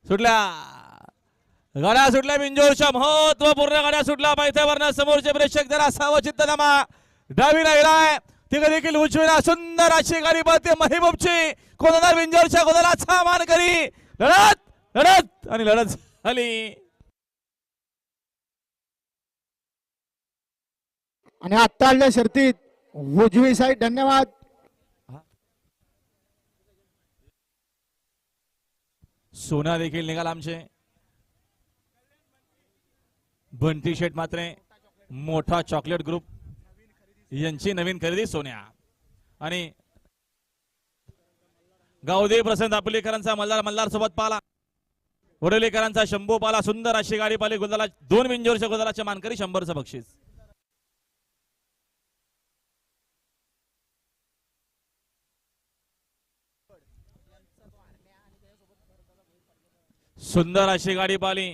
सुटल्या गाड्या सुटल्या बिंजोरच्या महत्वपूर्ण गाड्या सुटल्या पायथ्यावरनं समोरचे प्रेक्षक जरा सावचित्त नमा डावीला गेलाय तिकडे देखील उजवीला सुंदर अशी गाडी पळते महबूबची कोणाला बिंजोरच्या कोणाला मान करी लढत लढत आणि लढत झाली आणि आता आलेल्या शर्तीत उजवी साईड धन्यवाद सोना देखील निघाला आमचे बंटी शेट मात्रे मोठा चॉकलेट ग्रुप यांची नवीन खरेदी सोन्या आणि गावदेव प्रसन्न आपुलेकरांचा मल्हार सोबत पाला वडोलीकरांचा शंभू पाला सुंदर अशी गाडी पाली गुलाला 2 बिंजोरच्या गुलालाच्या मानकरी 100चं बक्षीस सुंदर अशी गाडी पाली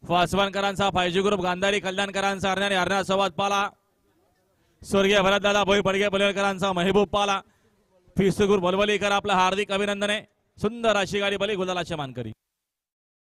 फासवानकरांचा 5G ग्रुप गांधारी कल्याणकरांचा आणि हरण्या सोबत पाला स्वर्गीय भरतदादा भोई पडगे पलवेकरांचा महबूब पाला फिसगुर बलवलीकर आपला हार्दिक अभिनंदन आहे सुंदर अशी गाडी पाली गुलालाच्या मानकरी